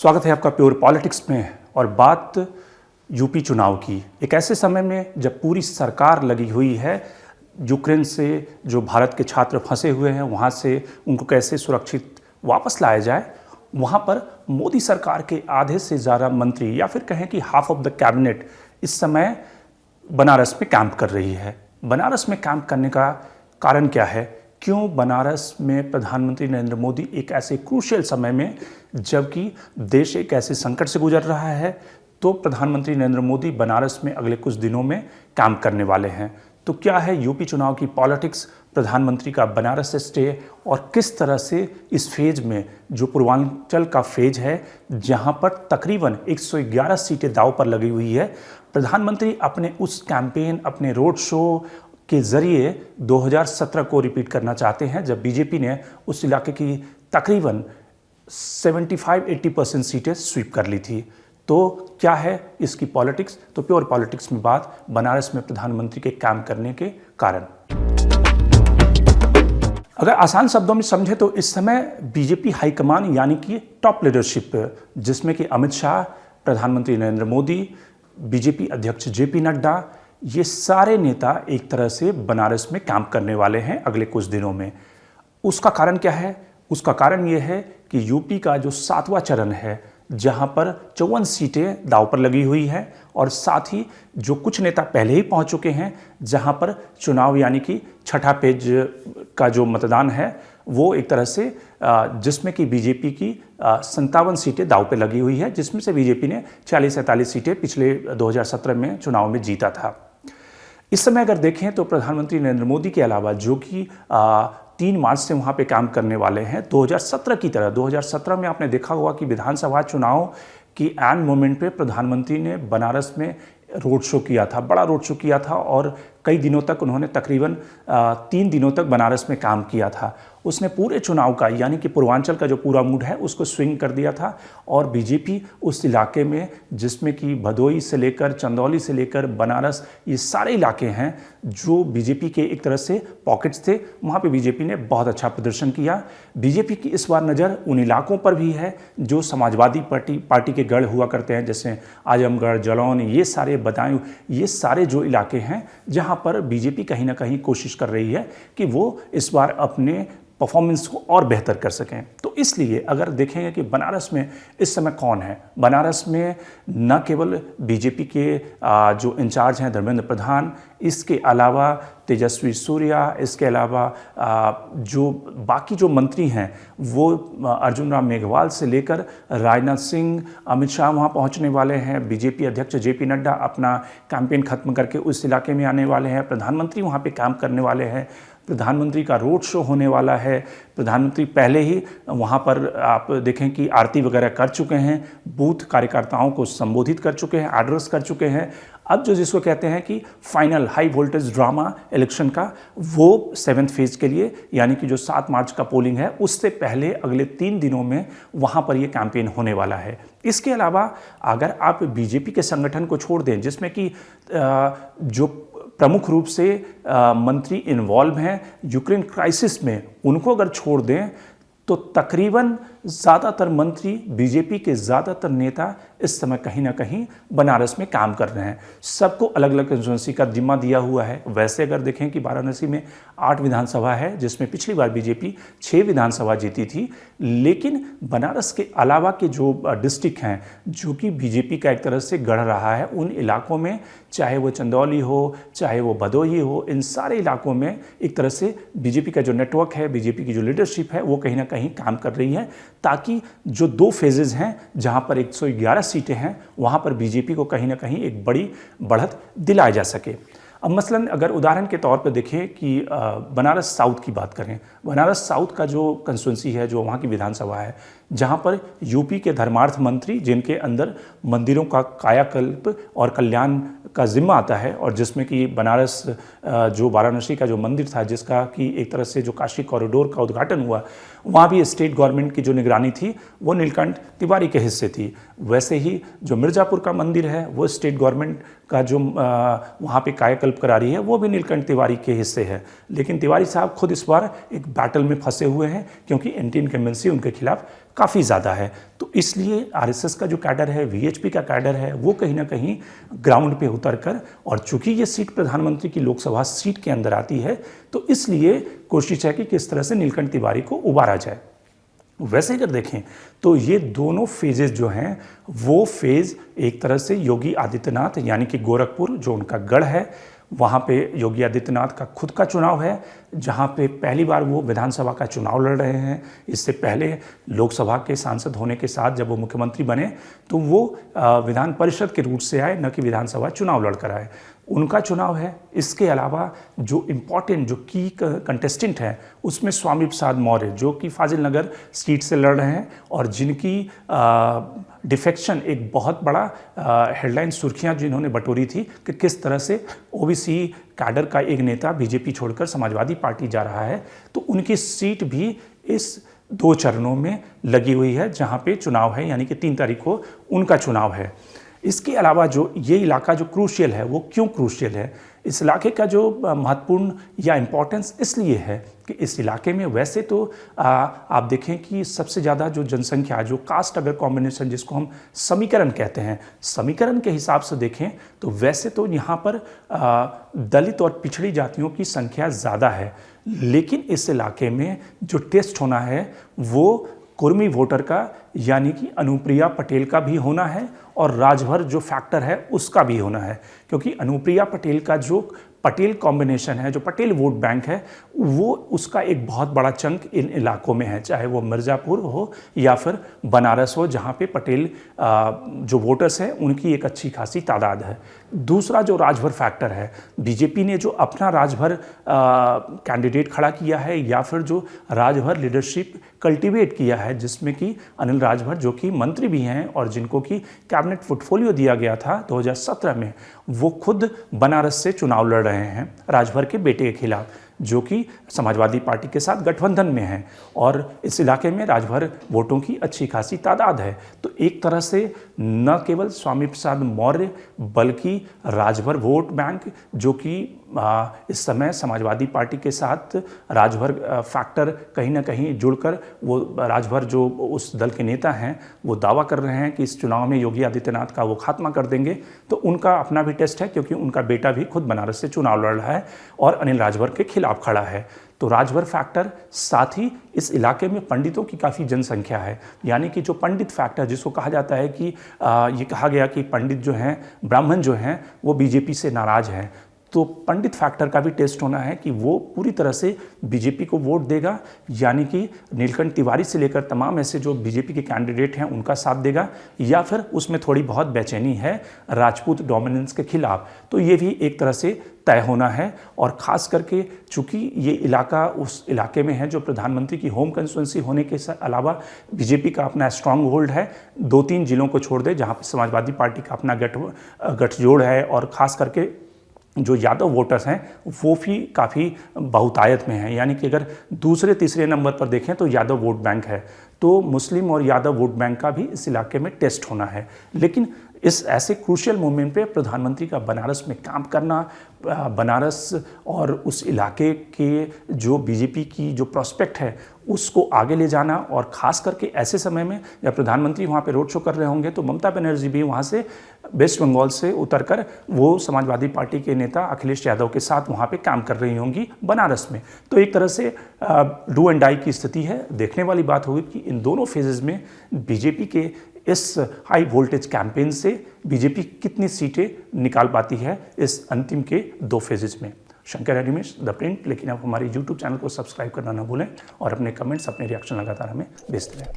स्वागत है आपका प्योर पॉलिटिक्स में। और बात यूपी चुनाव की, एक ऐसे समय में जब पूरी सरकार लगी हुई है यूक्रेन से जो भारत के छात्र फंसे हुए हैं वहाँ से उनको कैसे सुरक्षित वापस लाया जाए, वहाँ पर मोदी सरकार के आधे से ज़्यादा मंत्री या फिर कहें कि हाफ ऑफ द कैबिनेट इस समय बनारस में कैंप कर रही है। बनारस में कैंप करने का कारण क्या है? क्यों बनारस में प्रधानमंत्री नरेंद्र मोदी एक ऐसे क्रूशियल समय में, जबकि देश एक ऐसे संकट से गुजर रहा है, तो प्रधानमंत्री नरेंद्र मोदी बनारस में अगले कुछ दिनों में कैंप करने वाले हैं। तो क्या है यूपी चुनाव की पॉलिटिक्स, प्रधानमंत्री का बनारस से स्टे और किस तरह से इस फेज में, जो पूर्वांचल का फेज है जहां पर तकरीबन 111 सीटें दांव पर लगी हुई है, प्रधानमंत्री अपने उस कैंपेन, अपने रोड शो के जरिए 2017 को रिपीट करना चाहते हैं, जब बीजेपी ने उस इलाके की तकरीबन 75-80% सीटें स्वीप कर ली थी। तो क्या है इसकी पॉलिटिक्स? तो प्योर पॉलिटिक्स में बात बनारस में प्रधानमंत्री के काम करने के कारण। अगर आसान शब्दों में समझे तो इस समय बीजेपी हाईकमान यानी कि टॉप लीडरशिप, जिसमें कि अमित शाह, प्रधानमंत्री नरेंद्र मोदी, बीजेपी अध्यक्ष जेपी नड्डा, ये सारे नेता एक तरह से बनारस में कैंप करने वाले हैं अगले कुछ दिनों में। उसका कारण क्या है? उसका कारण ये है कि यूपी का जो 7वां चरण है, जहां पर 54 सीटें दांव पर लगी हुई है, और साथ ही जो कुछ नेता पहले ही पहुंच चुके हैं, जहां पर चुनाव यानी कि छठा पेज का जो मतदान है वो एक तरह से जिसमें कि बीजेपी की 57 सीटें दांव पे लगी हुई है, जिसमें से बीजेपी ने 40-47 सीटें पिछले 2017 में चुनाव में जीता था। इस समय अगर देखें तो प्रधानमंत्री नरेंद्र मोदी के अलावा जो कि 3 मार्च से वहाँ पे काम करने वाले हैं, 2017 की तरह 2017 में आपने देखा होगा कि विधानसभा चुनाव की एंड मोमेंट पे प्रधानमंत्री ने बनारस में रोड शो किया था, बड़ा रोड शो किया था, और कई दिनों तक उन्होंने तकरीबन 3 दिनों तक बनारस में काम किया था। उसने पूरे चुनाव का यानी कि पूर्वांचल का जो पूरा मूड है उसको स्विंग कर दिया था, और बीजेपी उस इलाके में, जिसमें कि भदोई से लेकर चंदौली से लेकर बनारस, ये सारे इलाके हैं जो बीजेपी के एक तरह से पॉकेट्स थे, वहाँ पे बीजेपी ने बहुत अच्छा प्रदर्शन किया। बीजेपी की इस बार नज़र उन इलाकों पर भी है जो समाजवादी पार्टी के गढ़ हुआ करते हैं, जैसे आजमगढ़, जलौन, ये सारे बदायूं, ये सारे जो इलाके हैं जहाँ पर बीजेपी कहीं ना कहीं कोशिश कर रही है कि वो इस बार अपने परफॉर्मेंस को और बेहतर कर सकें। तो इसलिए अगर देखेंगे कि बनारस में इस समय कौन है, बनारस में न केवल बीजेपी के जो इंचार्ज हैं धर्मेंद्र प्रधान, इसके अलावा तेजस्वी सूर्या, इसके अलावा जो बाकी जो मंत्री हैं वो अर्जुन राम मेघवाल से लेकर राजनाथ सिंह, अमित शाह वहाँ पहुँचने वाले हैं, बीजेपी अध्यक्ष जेपी नड्डा अपना कैंपेन खत्म करके उस इलाके में आने वाले हैं, प्रधानमंत्री वहाँ पे काम करने वाले हैं, प्रधानमंत्री का रोड शो होने वाला है। प्रधानमंत्री पहले ही वहाँ पर आप देखें कि आरती वगैरह कर चुके हैं, बूथ कार्यकर्ताओं को संबोधित कर चुके हैं, एड्रेस कर चुके हैं। अब जो जिसको कहते हैं कि final high voltage drama election का, वो 7th फेज के लिए यानी कि जो 7 मार्च का पोलिंग है उससे पहले अगले 3 दिनों में वहाँ पर ये कैंपेन होने वाला है। इसके अलावा अगर आप बीजेपी के संगठन को छोड़ दें, जिसमें कि जो प्रमुख रूप से मंत्री इन्वॉल्व हैं यूक्रेन क्राइसिस में, उनको अगर छोड़ दें तो तकरीबन ज़्यादातर मंत्री, बीजेपी के ज़्यादातर नेता इस समय कहीं ना कहीं बनारस में काम कर रहे हैं। सबको अलग अलग कंस्टिट्यूंसी का जिम्मा दिया हुआ है। वैसे अगर देखें कि वाराणसी में 8 विधानसभा है, जिसमें पिछली बार बीजेपी 6 विधानसभा जीती थी, लेकिन बनारस के अलावा के जो डिस्ट्रिक्ट हैं जो कि बीजेपी का एक तरह से गढ़ रहा है, उन इलाकों में, चाहे वो चंदौली हो, चाहे वो भदोही हो, इन सारे इलाकों में एक तरह से बीजेपी का जो नेटवर्क है, बीजेपी की जो लीडरशिप है, वो कहीं ना कहीं काम कर रही है, ताकि जो 2 फेजेज हैं जहां पर 111 सीटें हैं, वहां पर बीजेपी को कहीं ना कहीं एक बड़ी बढ़त दिलाई जा सके। अब मसलन अगर उदाहरण के तौर पर देखें कि बनारस साउथ की बात करें, बनारस साउथ का जो कंस्टिट्यूंसी है, जो वहाँ की विधानसभा है, जहाँ पर यूपी के धर्मार्थ मंत्री, जिनके अंदर मंदिरों का कायाकल्प और कल्याण का जिम्मा आता है, और जिसमें कि बनारस जो वाराणसी का जो मंदिर था, जिसका कि एक तरह से जो काशी कॉरिडोर का उद्घाटन हुआ, वहाँ भी स्टेट गवर्नमेंट की जो निगरानी थी वो नीलकंठ तिवारी के हिस्से थी। वैसे ही जो मिर्ज़ापुर का मंदिर है वो स्टेट गवर्नमेंट का जो वहाँ पे कायाकल्प विकल्प करा रही है वो भी नीलकंठ तिवारी के हिस्से है। लेकिन तिवारी साहब खुद इस बार एक बैटल में फंसे हुए हैं क्योंकि एंटी इनकम्बेंसी उनके खिलाफ काफ़ी ज़्यादा है। तो इसलिए आरएसएस का जो कैडर है, वीएचपी का कैडर है, वो कहीं ना कहीं ग्राउंड पे उतर कर, और चूंकि ये सीट प्रधानमंत्री की लोकसभा सीट के अंदर आती है तो इसलिए कोशिश है कि किस तरह से नीलकंठ तिवारी को उबारा जाए। वैसे अगर देखें तो ये दोनों फेजेस जो हैं वो फेज़ एक तरह से योगी आदित्यनाथ यानी कि गोरखपुर जो उनका गढ़ है, वहाँ पे योगी आदित्यनाथ का खुद का चुनाव है, जहाँ पे पहली बार वो विधानसभा का चुनाव लड़ रहे हैं। इससे पहले लोकसभा के सांसद होने के साथ जब वो मुख्यमंत्री बने तो वो विधान परिषद के रूट से आए, न कि विधानसभा चुनाव लड़कर आए। उनका चुनाव है। इसके अलावा जो इम्पॉर्टेंट जो की कंटेस्टेंट हैं उसमें स्वामी प्रसाद मौर्य जो कि फाजिल नगर सीट से लड़ रहे हैं और जिनकी डिफेक्शन एक बहुत बड़ा हेडलाइन सुर्खियां जिन्होंने बटोरी थी कि किस तरह से ओबीसी कैडर का एक नेता बीजेपी छोड़कर समाजवादी पार्टी जा रहा है, तो उनकी सीट भी इस 2 चरणों में लगी हुई है जहां पे चुनाव है, यानी कि 3 तारीख को उनका चुनाव है। इसके अलावा जो ये इलाका जो क्रूशियल है, वो क्यों क्रूशियल है? इस इलाके का जो महत्वपूर्ण या इम्पोर्टेंस इसलिए है कि इस इलाके में वैसे तो आप देखें कि सबसे ज़्यादा जो जनसंख्या, जो कास्ट अगर कॉम्बिनेशन जिसको हम समीकरण कहते हैं, समीकरण के हिसाब से देखें तो वैसे तो यहाँ पर दलित और पिछड़ी जातियों की संख्या ज़्यादा है। लेकिन इस इलाके में जो टेस्ट होना है वो कुर्मी वोटर का यानी कि अनुप्रिया पटेल का भी होना है और राजभर जो फैक्टर है उसका भी होना है, क्योंकि अनुप्रिया पटेल का जो पटेल कॉम्बिनेशन है, जो पटेल वोट बैंक है, वो उसका एक बहुत बड़ा चंक इन इलाकों में है, चाहे वो मिर्ज़ापुर हो या फिर बनारस हो, जहाँ पे पटेल जो वोटर्स हैं उनकी एक अच्छी खासी तादाद है। दूसरा जो राजभर फैक्टर है, बीजेपी ने जो अपना राजभर कैंडिडेट खड़ा किया है या फिर जो राजभर लीडरशिप कल्टीवेट किया है, जिसमें कि अनिल राजभर जो कि मंत्री भी हैं और जिनको कि कैबिनेट पोर्टफोलियो दिया गया था 2017 में, वो खुद बनारस से चुनाव लड़ रहे हैं राजभर के बेटे के खिलाफ, जो कि समाजवादी पार्टी के साथ गठबंधन में है और इस इलाके में राजभर वोटों की अच्छी खासी तादाद है। तो एक तरह से न केवल स्वामी प्रसाद मौर्य बल्कि राजभर वोट बैंक जो कि इस समय समाजवादी पार्टी के साथ राजभर फैक्टर कहीं ना कहीं जुड़कर वो राजभर जो उस दल के नेता हैं वो दावा कर रहे हैं कि इस चुनाव में योगी आदित्यनाथ का वो खात्मा कर देंगे। तो उनका अपना भी टेस्ट है क्योंकि उनका बेटा भी खुद बनारस से चुनाव लड़ रहा है और अनिल राजभर के खिलाफ खड़ा है। तो राजभर फैक्टर, साथ ही इस इलाके में पंडितों की काफ़ी जनसंख्या है, यानी कि जो पंडित फैक्टर जिसको कहा जाता है कि ये कहा गया कि पंडित जो हैं, ब्राह्मण जो हैं वो बीजेपी से नाराज़ हैं, तो पंडित फैक्टर का भी टेस्ट होना है कि वो पूरी तरह से बीजेपी को वोट देगा, यानी कि नीलकंठ तिवारी से लेकर तमाम ऐसे जो बीजेपी के कैंडिडेट हैं उनका साथ देगा, या फिर उसमें थोड़ी बहुत बेचैनी है राजपूत डोमिनेंस के खिलाफ। तो ये भी एक तरह से तय होना है। और ख़ास करके चूँकि ये इलाका उस इलाके में है जो प्रधानमंत्री की होम कंस्टिट्यूंसी होने के अलावा बीजेपी का अपना स्ट्रांग होल्ड है 2-3 जिलों को छोड़ दे जहाँ पर समाजवादी पार्टी का अपना गठजोड़ है, और ख़ास करके जो यादव वोटर्स हैं वो भी काफ़ी बहुतायत में हैं, यानी कि अगर दूसरे तीसरे नंबर पर देखें तो यादव वोट बैंक है। तो मुस्लिम और यादव वोट बैंक का भी इस इलाके में टेस्ट होना है। लेकिन इस ऐसे क्रूशियल मोमेंट पे प्रधानमंत्री का बनारस में काम करना, बनारस और उस इलाके के जो बीजेपी की जो प्रोस्पेक्ट है उसको आगे ले जाना, और ख़ास करके ऐसे समय में जब प्रधानमंत्री वहाँ पे रोड शो कर रहे होंगे तो ममता बनर्जी भी वहाँ से वेस्ट बंगाल से उतरकर वो समाजवादी पार्टी के नेता अखिलेश यादव के साथ वहाँ पे काम कर रही होंगी बनारस में। तो एक तरह से डू एंड डाई की स्थिति है। देखने वाली बात होगी कि इन दोनों फेजेज़ में बीजेपी के इस हाई वोल्टेज कैंपेन से बीजेपी कितनी सीटें निकाल पाती है इस अंतिम के 2 फेजेज में। Shankar Animesh the Print. लेकिन आप हमारे YouTube चैनल को सब्सक्राइब करना ना भूलें और अपने कमेंट्स, अपने रिएक्शन लगातार हमें भेजते रहें।